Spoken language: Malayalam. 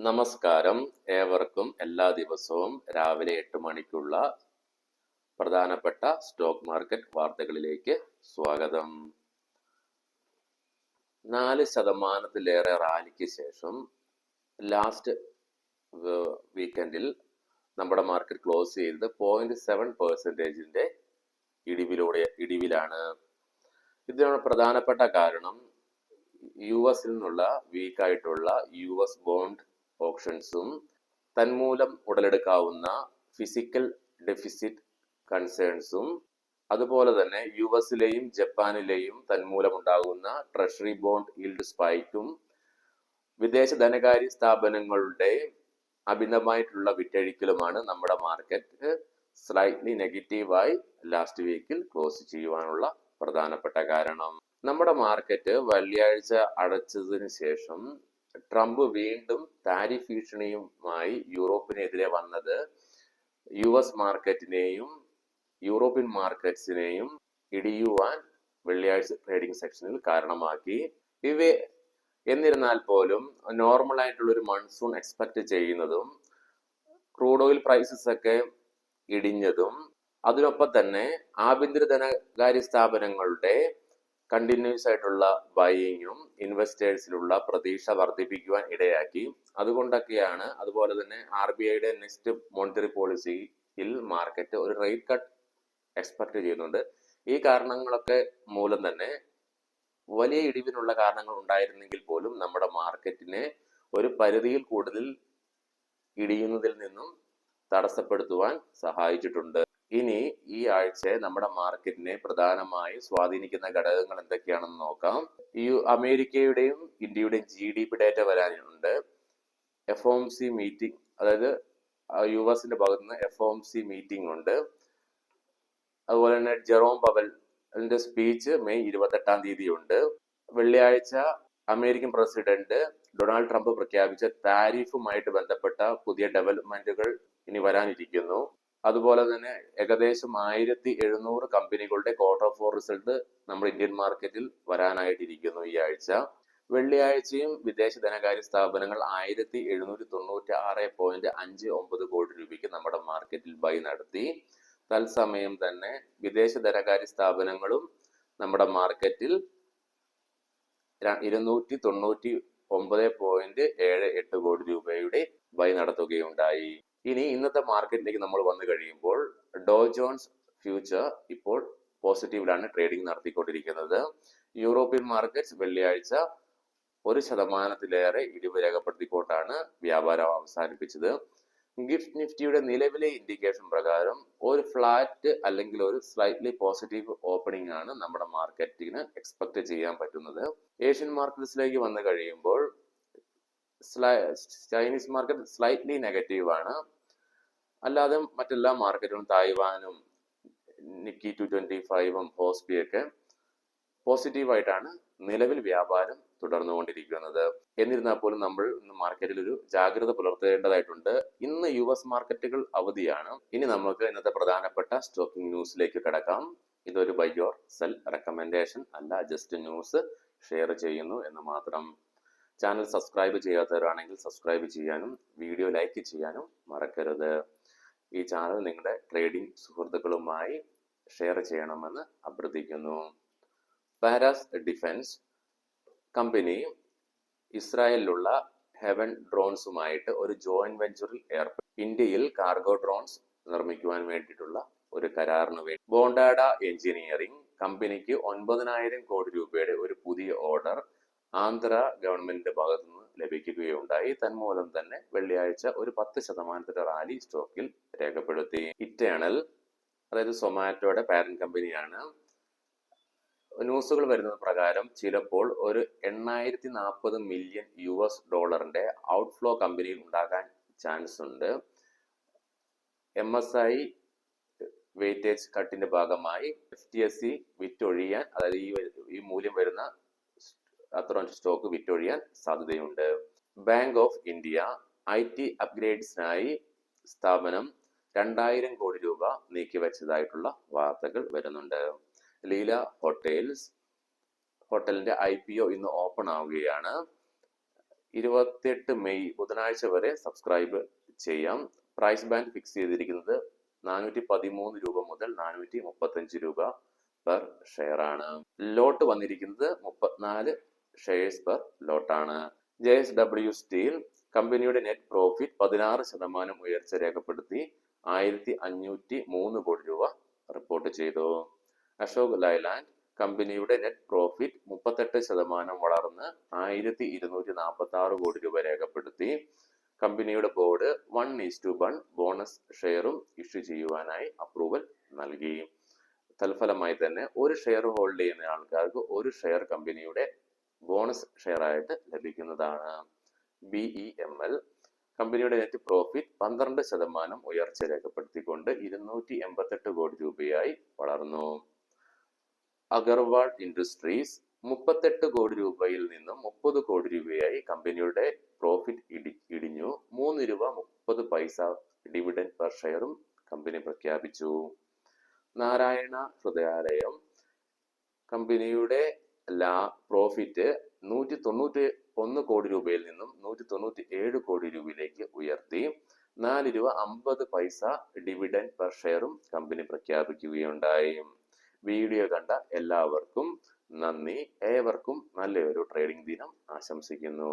നമസ്കാരം. ഏവർക്കും എല്ലാ ദിവസവും രാവിലെ 8 മണിക്കുള്ള പ്രധാനപ്പെട്ട സ്റ്റോക്ക് മാർക്കറ്റ് വാർത്തകളിലേക്ക് സ്വാഗതം. 4% റാലിക്ക് ശേഷം ലാസ്റ്റ് വീക്കെൻഡിൽ നമ്മുടെ മാർക്കറ്റ് ക്ലോസ് ചെയ്തത് 0.7% ഇടിവിലാണ്. ഇതിനുള്ള പ്രധാനപ്പെട്ട കാരണം US-ൽ നിന്നുള്ള വീക്കായിട്ടുള്ള US ബോണ്ട് ഓപ്ഷൻസും തന്മൂലം ഉടലെടുക്കാവുന്ന ഫിസിക്കൽ ഡെഫിസിറ്റ് കൺസേൺസും അതുപോലെ തന്നെ US-ലെയും ജപ്പാനിലെയും തന്മൂലമുണ്ടാകുന്ന ട്രഷറി ബോണ്ട് ഈൽഡ് സ്പൈക്കും വിദേശ ധനകാര്യ സ്ഥാപനങ്ങളുടെ അഭിനമായിട്ടുള്ള വിറ്റഴിക്കലുമാണ് നമ്മുടെ മാർക്കറ്റ് സ്ലൈറ്റ്ലി നെഗറ്റീവായി ലാസ്റ്റ് വീക്കിൽ ക്ലോസ് ചെയ്യുവാനുള്ള പ്രധാനപ്പെട്ട കാരണം. നമ്മുടെ മാർക്കറ്റ് വെള്ളിയാഴ്ച അടച്ചതിന് ശേഷം ട്രംപ് വീണ്ടും താരിഫ് ഭീഷണിയുമായി യൂറോപ്പിനെതിരെ വന്നത് US മാർക്കറ്റിനെയും യൂറോപ്യൻ മാർക്കറ്റ്സിനെയും ഇടിയുവാൻ വെള്ളിയാഴ്ച ട്രേഡിംഗ് സെക്ഷനിൽ കാരണമാക്കി. എന്നിരുന്നാൽ പോലും നോർമൽ ആയിട്ടുള്ള ഒരു മൺസൂൺ എക്സ്പെക്ട് ചെയ്യുന്നതും ക്രൂഡ് ഓയിൽ പ്രൈസസ് ഒക്കെ ഇടിഞ്ഞതും അതിനൊപ്പം തന്നെ ആഭ്യന്തര ധനകാര്യ സ്ഥാപനങ്ങളുടെ കണ്ടിന്യൂസ് ആയിട്ടുള്ള ബൈയിങ്ങും ഇൻവെസ്റ്റേഴ്സിലുള്ള പ്രതീക്ഷ വർദ്ധിപ്പിക്കുവാൻ ഇടയാക്കി. അതുകൊണ്ടൊക്കെയാണ് അതുപോലെ തന്നെ RBIയുടെ നെക്സ്റ്റ് മോണിറ്ററി പോളിസിയിൽ മാർക്കറ്റ് ഒരു റേറ്റ് കട്ട് എക്സ്പെക്ട് ചെയ്യുന്നുണ്ട്. ഈ കാരണങ്ങളൊക്കെ മൂലം തന്നെ വലിയ ഇടിവിനുള്ള കാരണങ്ങൾ ഉണ്ടായിരുന്നെങ്കിൽ പോലും നമ്മുടെ മാർക്കറ്റിനെ ഒരു പരിധിയിൽ കൂടുതൽ ഇടിയുന്നതിൽ നിന്നും തടസ്സപ്പെടുത്തുവാൻ സഹായിച്ചിട്ടുണ്ട്. ഇനി ഈ ആഴ്ച നമ്മുടെ മാർക്കറ്റിനെ പ്രധാനമായും സ്വാധീനിക്കുന്ന ഘടകങ്ങൾ എന്തൊക്കെയാണെന്ന് നോക്കാം. അമേരിക്കയുടെയും ഇന്ത്യയുടെയും GDP ഡേറ്റ വരാനുണ്ട്. FOMC മീറ്റിംഗ്, അതായത് US-ന്റെ ഭാഗത്ത് നിന്ന് FOMC മീറ്റിംഗ് ഉണ്ട്. അതുപോലെ തന്നെ ജെറോം പവലിന്റെ സ്പീച്ച് മെയ് 28 ഉണ്ട്. വെള്ളിയാഴ്ച അമേരിക്കൻ പ്രസിഡന്റ് ഡൊണാൾഡ് ട്രംപ് പ്രഖ്യാപിച്ച താരിഫുമായിട്ട് ബന്ധപ്പെട്ട പുതിയ ഡെവലപ്മെന്റുകൾ ഇനി വരാനിരിക്കുന്നു. അതുപോലെ തന്നെ ഏകദേശം 1700 കമ്പനികളുടെ ക്വാർട്ടർ 4 റിസൾട്ട് നമ്മുടെ ഇന്ത്യൻ മാർക്കറ്റിൽ വരാനായിട്ടിരിക്കുന്നു ഈ ആഴ്ച. വെള്ളിയാഴ്ചയും വിദേശ ധനകാര്യ സ്ഥാപനങ്ങൾ 1796.59 കോടി രൂപയ്ക്ക് നമ്മുടെ മാർക്കറ്റിൽ ബൈ നടത്തി. തത്സമയം തന്നെ വിദേശ ധനകാര്യ സ്ഥാപനങ്ങളും നമ്മുടെ മാർക്കറ്റിൽ 299.78 കോടി രൂപയുടെ ബൈ നടത്തുകയുണ്ടായി. ഇനി ഇന്നത്തെ മാർക്കറ്റിലേക്ക് നമ്മൾ വന്നു കഴിയുമ്പോൾ ഡോ ജോൺസ് ഫ്യൂച്ചർ ഇപ്പോൾ പോസിറ്റീവിലാണ് ട്രേഡിംഗ് നടത്തിക്കൊണ്ടിരിക്കുന്നത്. യൂറോപ്യൻ മാർക്കറ്റ്സ് വെള്ളിയാഴ്ച 1% ഇടിവ് രേഖപ്പെടുത്തിക്കൊണ്ടാണ് വ്യാപാരം അവസാനിപ്പിച്ചത്. ഗിഫ്റ്റ് നിഫ്റ്റിയുടെ നിലവിലെ ഇൻഡിക്കേഷൻ പ്രകാരം ഒരു ഫ്ലാറ്റ് അല്ലെങ്കിൽ ഒരു സ്ലൈറ്റ്ലി പോസിറ്റീവ് ഓപ്പണിംഗ് ആണ് നമ്മുടെ മാർക്കറ്റിന് എക്സ്പെക്ട് ചെയ്യാൻ പറ്റുന്നത്. ഏഷ്യൻ മാർക്കറ്റ്സിലേക്ക് വന്നു കഴിയുമ്പോൾ ചൈനീസ് മാർക്കറ്റ് സ്ലൈറ്റ്ലി നെഗറ്റീവ് ആണ്. അല്ലാതെ മറ്റെല്ലാ മാർക്കറ്റുകളും തായ്വാനും നിക്കി 225ഉം ഹോസ്പിയൊക്കെ പോസിറ്റീവായിട്ടാണ് നിലവിൽ വ്യാപാരം തുടർന്നുകൊണ്ടിരിക്കുന്നത്. എന്നിരുന്നാൽ പോലും നമ്മൾ ഇന്ന് മാർക്കറ്റിൽ ഒരു ജാഗ്രത പുലർത്തേണ്ടതായിട്ടുണ്ട്. ഇന്ന് US മാർക്കറ്റുകൾ അവധിയാണ്. ഇനി നമുക്ക് ഇന്നത്തെ പ്രധാനപ്പെട്ട സ്റ്റോക്കിംഗ് ന്യൂസിലേക്ക് കടക്കാം. ഇതൊരു ബൈ ഓർ സെൽ റെക്കമെൻഡേഷൻ അല്ല, ജസ്റ്റ് ന്യൂസ് ഷെയർ ചെയ്യുന്നു എന്ന് മാത്രം. ചാനൽ സബ്സ്ക്രൈബ് ചെയ്യാത്തവരാണെങ്കിൽ സബ്സ്ക്രൈബ് ചെയ്യാനും വീഡിയോ ലൈക്ക് ചെയ്യാനും മറക്കരുത്. ഈ ചാനൽ നിങ്ങളുടെ ട്രേഡിംഗ് സുഹൃത്തുക്കളുമായി ഷെയർ ചെയ്യണമെന്ന് അഭ്യർത്ഥിക്കുന്നു. പാരാസ് ഡിഫൻസ് കമ്പനി ഇസ്രായേലിലുള്ള ഹെവൻ ഡ്രോൺസുമായിട്ട് ഒരു ജോയിന്റ് വെഞ്ചറിൽ ഏർപ്പെട്ടു. ഇന്ത്യയിൽ കാർഗോ ഡ്രോൺസ് നിർമ്മിക്കുവാൻ വേണ്ടിയിട്ടുള്ള ഒരു കരാറിന് വേണ്ടി ബോണ്ടാഡ എഞ്ചിനീയറിംഗ് കമ്പനിക്ക് 9,000 കോടി രൂപയുടെ ഒരു പുതിയ ഓർഡർ ആന്ധ്ര ഗവൺമെന്റിന്റെ ഭാഗത്തു നിന്ന് ലഭിക്കുകയുണ്ടായി. തന്മൂലം തന്നെ വെള്ളിയാഴ്ച ഒരു 10% റാലി സ്റ്റോക്കിൽ രേഖപ്പെടുത്തി. ഇറ്റേണൽ, അതായത് സൊമാറ്റോയുടെ പാരന്റ് കമ്പനിയാണ്. ന്യൂസുകൾ വരുന്നത് പ്രകാരം ചിലപ്പോൾ ഒരു 840 മില്യൺ US ഡോളറിന്റെ ഔട്ട്ഫ്ലോ കമ്പനിയിൽ ഉണ്ടാകാൻ ചാൻസ് ഉണ്ട്. MSI വെയിറ്റേജ് കട്ടിന്റെ ഭാഗമായി FTSE വിറ്റൊഴിയാൻ, അതായത് ഈ മൂല്യം വരുന്ന അത്തരം സ്റ്റോക്ക് വിറ്റൊഴിയാൻ സാധ്യതയുണ്ട്. ബാങ്ക് ഓഫ് ഇന്ത്യ IT അപ്ഗ്രേഡ്സിനായി സ്ഥാപനം 2000 കോടി രൂപ നീക്കിവെച്ചതായിട്ടുള്ള വാർത്തകൾ വരുന്നുണ്ട്. ലീല ഹോട്ടലിന്റെ IPO ഇന്ന് ഓപ്പൺ ആവുകയാണ്. 28 മെയ് ബുധനാഴ്ച വരെ സബ്സ്ക്രൈബ് ചെയ്യാം. പ്രൈസ് ബാൻഡ് ഫിക്സ് ചെയ്തിരിക്കുന്നത് 413 രൂപ മുതൽ 435 രൂപ പെർ ഷെയർ ആണ്. ലോട്ട് വന്നിരിക്കുന്നത് 34 ഷെയർസ് പെർ ലോട്ടാണ്. JSW സ്റ്റീൽ കമ്പനിയുടെ നെറ്റ് പ്രോഫിറ്റ് 16% ഉയർച്ച രേഖപ്പെടുത്തി 1503 കോടി രൂപ റിപ്പോർട്ട് ചെയ്തു. അശോക് ലൈലാൻഡ് കമ്പനിയുടെ നെറ്റ് പ്രോഫിറ്റ് 38% വളർന്ന് 1246 കോടി രൂപ രേഖപ്പെടുത്തി. കമ്പനിയുടെ ബോർഡ് 1:1 ബോണസ് ഷെയറും ഇഷ്യൂ ചെയ്യുവാനായി അപ്രൂവൽ നൽകി. തൽഫലമായി തന്നെ ഒരു ഷെയർ ഹോൾഡ് ചെയ്യുന്ന ആൾക്കാർക്ക് ഒരു ഷെയർ കമ്പനിയുടെ ബോണസ് ഷെയർ ആയിട്ട് ലഭിക്കുന്നതാണ്. BEML കമ്പനിയുടെ നെറ്റ് പ്രോഫിറ്റ് 12% ഉയർച്ച രേഖപ്പെടുത്തിക്കൊണ്ട് 288 കോടി രൂപയായി വളർന്നു. അഗർവാൾ ഇൻഡസ്ട്രീസ് 38 കോടി രൂപയിൽ നിന്നും 30 കോടി രൂപയായി കമ്പനിയുടെ പ്രോഫിറ്റ് ഇടിഞ്ഞു. 3 രൂപ 30 പൈസ ഡിവിഡൻഡ് പെർ ഷെയറും കമ്പനി പ്രഖ്യാപിച്ചു. നാരായണ ഹൃദയാലയം കമ്പനിയുടെ പ്രോഫിറ്റ് 191 കോടി രൂപയിൽ നിന്നും 197 കോടി രൂപയിലേക്ക് ഉയർത്തി. 4 രൂപ 50 പൈസ ഡിവിഡൻഡ് പെർ ഷെയറും കമ്പനി പ്രഖ്യാപിക്കുകയുണ്ടായി. വീഡിയോ കണ്ട എല്ലാവർക്കും നന്ദി. ഏവർക്കും നല്ലൊരു ട്രേഡിംഗ് ദിനം ആശംസിക്കുന്നു.